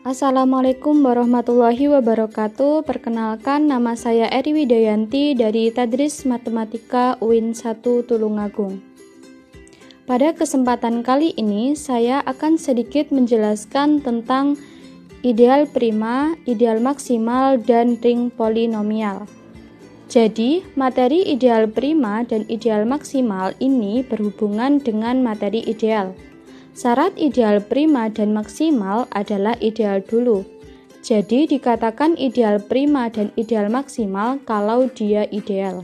Assalamualaikum warahmatullahi wabarakatuh. Perkenalkan, nama saya Eri Widayanti dari Tadris Matematika UIN 1 Tulungagung. Pada kesempatan kali ini, saya akan sedikit menjelaskan tentang ideal prima, ideal maksimal, dan ring polinomial. Jadi, materi ideal prima dan ideal maksimal ini berhubungan dengan materi ideal. Syarat ideal prima dan maksimal adalah ideal dulu. Jadi dikatakan ideal prima dan ideal maksimal kalau dia ideal.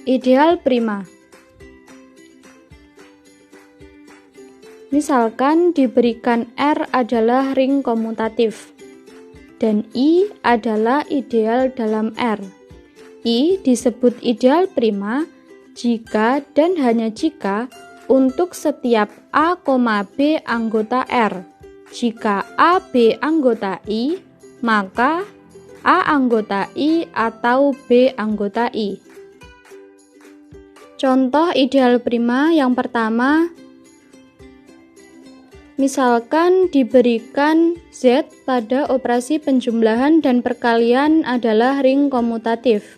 Ideal prima. Misalkan diberikan R adalah ring komutatif dan I adalah ideal dalam R. I disebut ideal prima jika dan hanya jika untuk setiap A, B anggota R. Jika A, B anggota I, maka A anggota I atau B anggota I. Contoh ideal prima yang pertama, misalkan diberikan Z pada operasi penjumlahan dan perkalian adalah ring komutatif.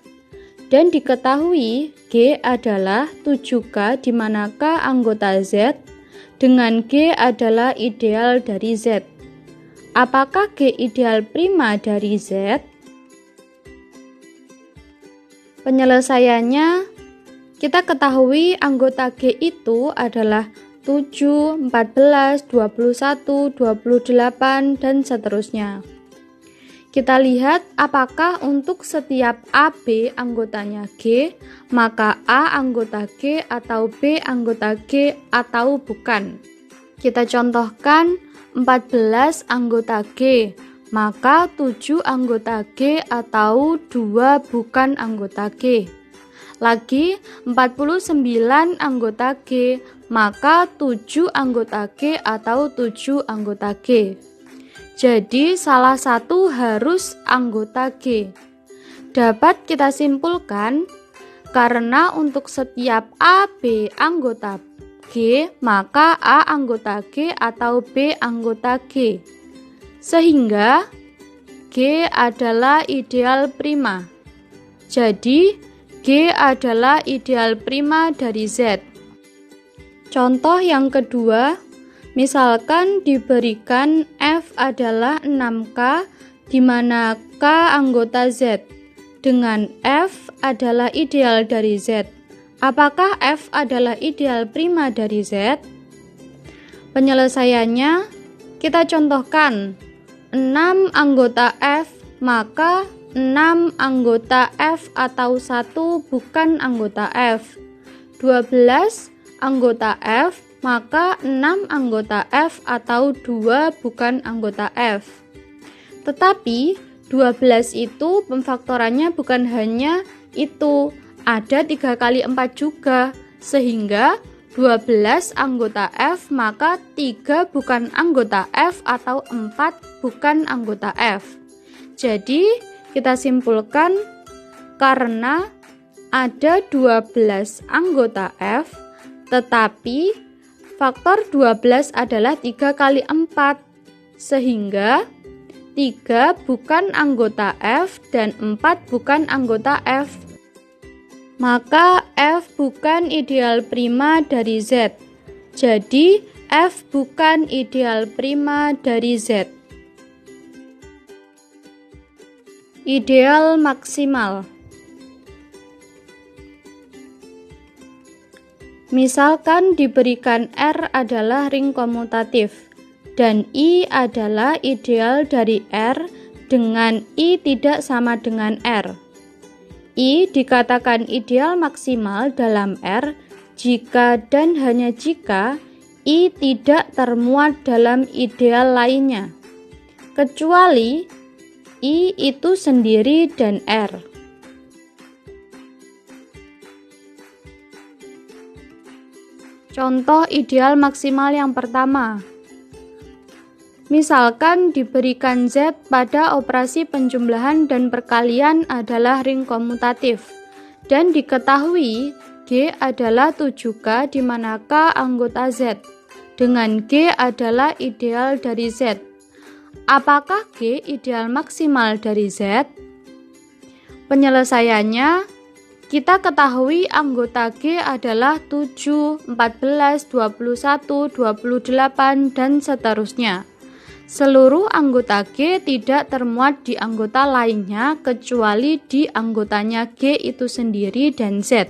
Dan diketahui G adalah 7K di mana K anggota Z dengan G adalah ideal dari Z. Apakah G ideal prima dari Z? Penyelesaiannya, kita ketahui anggota G itu adalah 7, 14, 21, 28, dan seterusnya. Kita lihat apakah untuk setiap AB anggotanya G, maka A anggota G atau B anggota G atau bukan. Kita contohkan 14 anggota G, maka 7 anggota G atau 2 bukan anggota G. Lagi 49 anggota G, maka 7 anggota G atau 7 anggota G. Jadi salah satu harus anggota G. Dapat kita simpulkan karena untuk setiap AB anggota G, maka A anggota G atau B anggota G. Sehingga G adalah ideal prima. Jadi G adalah ideal prima dari Z. Contoh yang kedua, misalkan diberikan F adalah 6K di mana K anggota Z dengan F adalah ideal dari Z. Apakah F adalah ideal prima dari Z? Penyelesaiannya kita contohkan 6 anggota F, maka 6 anggota F atau 1 bukan anggota F. 12 anggota F, maka 6 anggota F atau 2 bukan anggota F. Tetapi 12 itu pemfaktorannya bukan hanya itu, ada 3 kali 4 juga, sehingga 12 anggota F maka 3 bukan anggota F atau 4 bukan anggota F. Jadi kita simpulkan karena ada 12 anggota F, tetapi faktor 12 adalah 3 kali 4, sehingga 3 bukan anggota F dan 4 bukan anggota F. Maka F bukan ideal prima dari Z. Jadi F bukan ideal prima dari Z. Ideal maksimal. Misalkan diberikan R adalah ring komutatif dan I adalah ideal dari R dengan I tidak sama dengan R. I dikatakan ideal maksimal dalam R jika dan hanya jika I tidak termuat dalam ideal lainnya, kecuali I itu sendiri dan R. Contoh ideal maksimal yang pertama. Misalkan diberikan Z pada operasi penjumlahan dan perkalian adalah ring komutatif dan diketahui G adalah 7K di mana K anggota Z. dengan G adalah ideal dari Z. Apakah G ideal maksimal dari Z? Penyelesaiannya, kita ketahui anggota G adalah 7, 14, 21, 28, dan seterusnya. Seluruh anggota G tidak termuat di anggota lainnya kecuali di anggotanya G itu sendiri dan Z.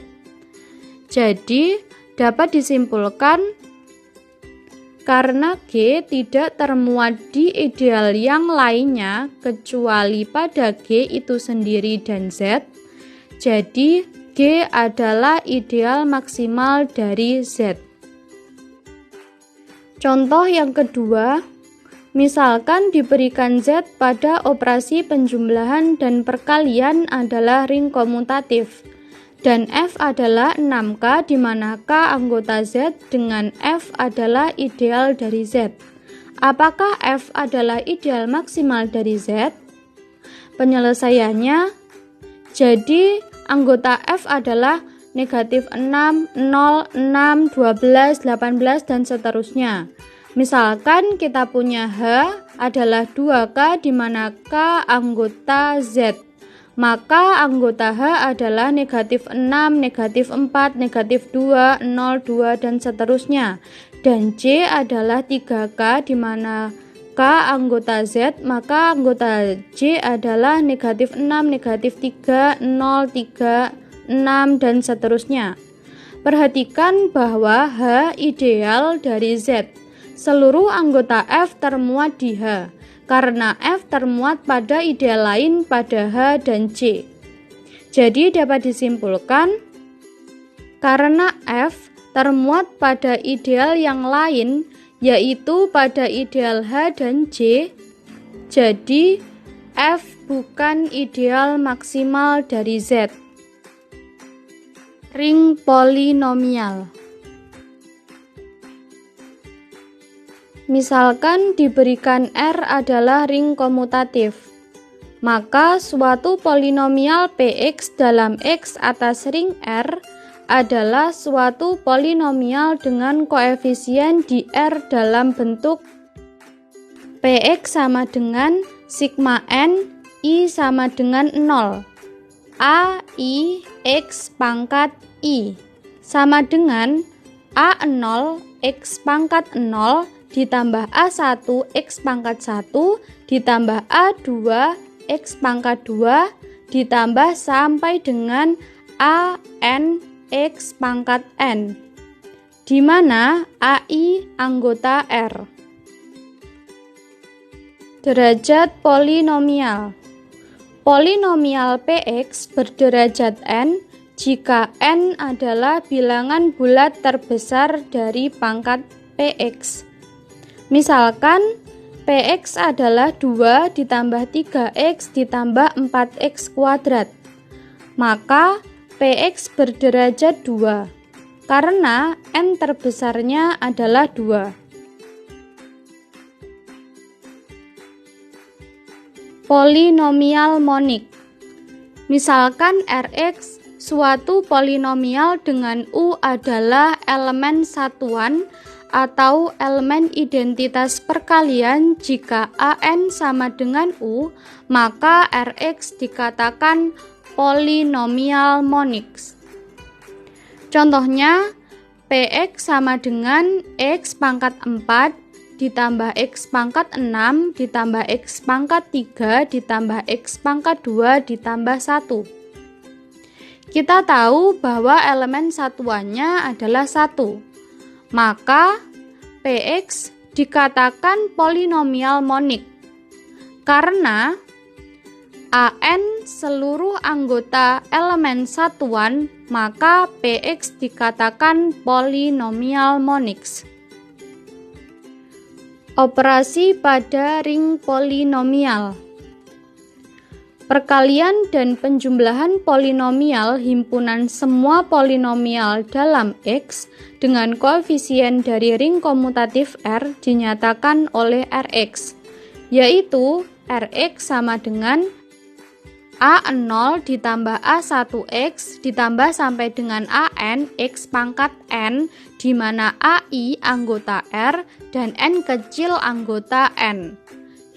Jadi, dapat disimpulkan karena G tidak termuat di ideal yang lainnya kecuali pada G itu sendiri dan Z, jadi G adalah ideal maksimal dari Z. Contoh yang kedua, misalkan diberikan Z pada operasi penjumlahan dan perkalian adalah ring komutatif, dan F adalah 6K di mana K anggota Z dengan F adalah ideal dari Z. Apakah F adalah ideal maksimal dari Z? Penyelesaiannya, jadi anggota F adalah negatif 6, 0, 6, 12, 18, dan seterusnya. Misalkan kita punya H adalah 2K di mana K anggota Z. Maka anggota H adalah negatif 6, negatif 4, negatif 2, 0, 2, dan seterusnya. Dan J adalah 3K di mana K anggota Z, maka anggota J adalah negatif 6, negatif 3, 0, 3, 6, dan seterusnya. Perhatikan bahwa H ideal dari Z. Seluruh anggota F termuat di H. Karena F termuat pada ideal lain pada H dan C. Jadi dapat disimpulkan, karena F termuat pada ideal yang lain, yaitu pada ideal H dan C, jadi F bukan ideal maksimal dari Z. Ring polinomial. Misalkan diberikan R adalah ring komutatif, maka suatu polinomial Px dalam X atas ring R adalah suatu polinomial dengan koefisien di R dalam bentuk Px sama dengan sigma n, I sama dengan 0, A, I, X pangkat I sama dengan A0, X pangkat 0 ditambah A1 X pangkat 1 ditambah A2 X pangkat 2 ditambah sampai dengan AN X pangkat N, di mana AI anggota R. Derajat polinomial. Polinomial Px berderajat N jika N adalah bilangan bulat terbesar dari pangkat Px. Misalkan Px adalah 2 ditambah 3x ditambah 4x kuadrat. Maka Px berderajat 2 karena N terbesarnya adalah 2. Polinomial monik. Misalkan Rx suatu polinomial dengan U adalah elemen satuan atau elemen identitas perkalian. Jika AN sama dengan U, maka Rx dikatakan polinomial monik. Contohnya, Px sama dengan X pangkat 4 ditambah X pangkat 6 ditambah X pangkat 3 ditambah X pangkat 2 ditambah 1. Kita tahu bahwa elemen satuannya adalah 1. Maka Px dikatakan polinomial monik karena AN seluruh anggota elemen satuan, maka Px dikatakan polinomial monik. Operasi pada ring polinomial. Perkalian dan penjumlahan polinomial himpunan semua polinomial dalam X dengan koefisien dari ring komutatif R dinyatakan oleh Rx, yaitu Rx sama dengan A0 ditambah A1X ditambah sampai dengan AN X pangkat N, di mana AI anggota R dan N kecil anggota N.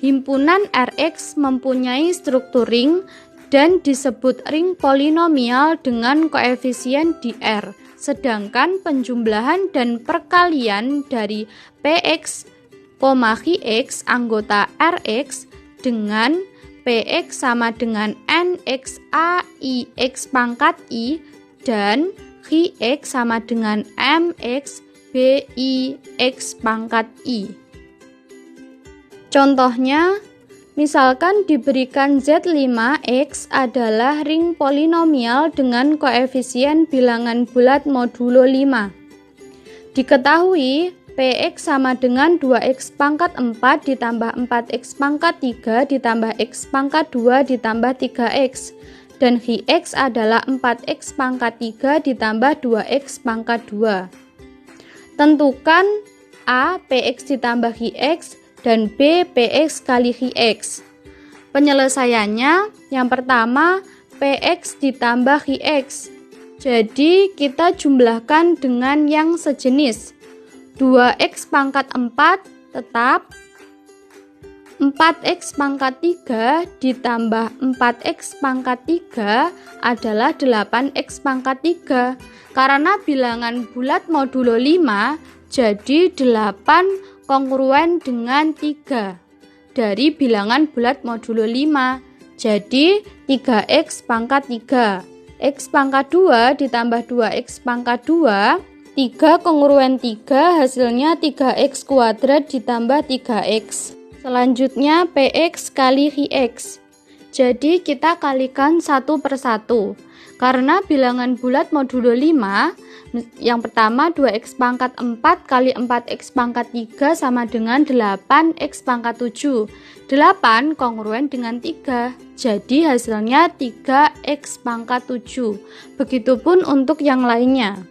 Himpunan Rx mempunyai struktur ring dan disebut ring polinomial dengan koefisien di R, sedangkan penjumlahan dan perkalian dari Px, Qx anggota Rx dengan Px sama dengan Nx AI X pangkat I dan Qx sama dengan Mx BI X pangkat I. Contohnya, misalkan diberikan Z5X adalah ring polinomial dengan koefisien bilangan bulat modulo 5. Diketahui Px sama dengan 2x pangkat 4 ditambah 4x pangkat 3 ditambah x pangkat 2 ditambah 3x, dan Qx adalah 4x pangkat 3 ditambah 2x pangkat 2. Tentukan A Px ditambah Qx dan B Px kali Qx. Penyelesaiannya yang pertama Px ditambah Qx. Jadi kita jumlahkan dengan yang sejenis. 2x pangkat 4 tetap 4x pangkat 3 ditambah 4x pangkat 3 adalah 8x pangkat 3. Karena bilangan bulat modulo 5, jadi 8 kongruen dengan 3. Dari bilangan bulat modulo 5, jadi 3x pangkat 3. X pangkat 2 ditambah 2x pangkat 2, 3 kongruen 3 hasilnya 3x kuadrat ditambah 3x. Selanjutnya Px kali Qx. Jadi kita kalikan satu per satu. Karena bilangan bulat modulo 5, yang pertama 2x pangkat 4 kali 4x pangkat 3 sama dengan 8x pangkat 7. 8 kongruen dengan 3. Jadi hasilnya 3x pangkat 7. Begitupun untuk yang lainnya.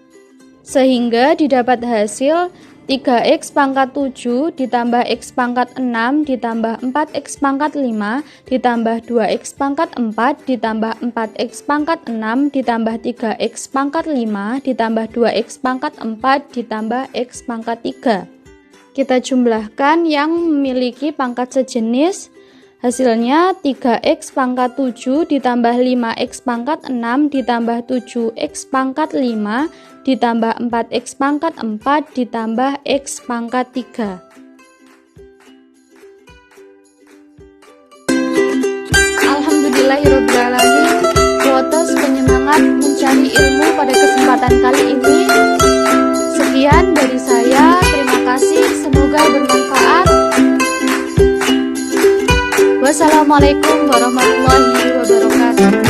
Sehingga didapat hasil 3x pangkat 7 ditambah x pangkat 6 ditambah 4x pangkat 5 ditambah 2x pangkat 4 ditambah 4x pangkat 6 ditambah 3x pangkat 5 ditambah 2x pangkat 4 ditambah x pangkat 3. Kita jumlahkan yang memiliki pangkat sejenis. Hasilnya 3x pangkat 7 ditambah 5x pangkat 6 ditambah 7x pangkat 5 ditambah 4x pangkat 4 ditambah x pangkat 3. Alhamdulillahirrahmanirrahim. Quotes penyemangat mencari ilmu pada kesempatan kali ini. Sekian dari saya, terima kasih, semoga bermanfaat. Wassalamualaikum warahmatullahi wabarakatuh.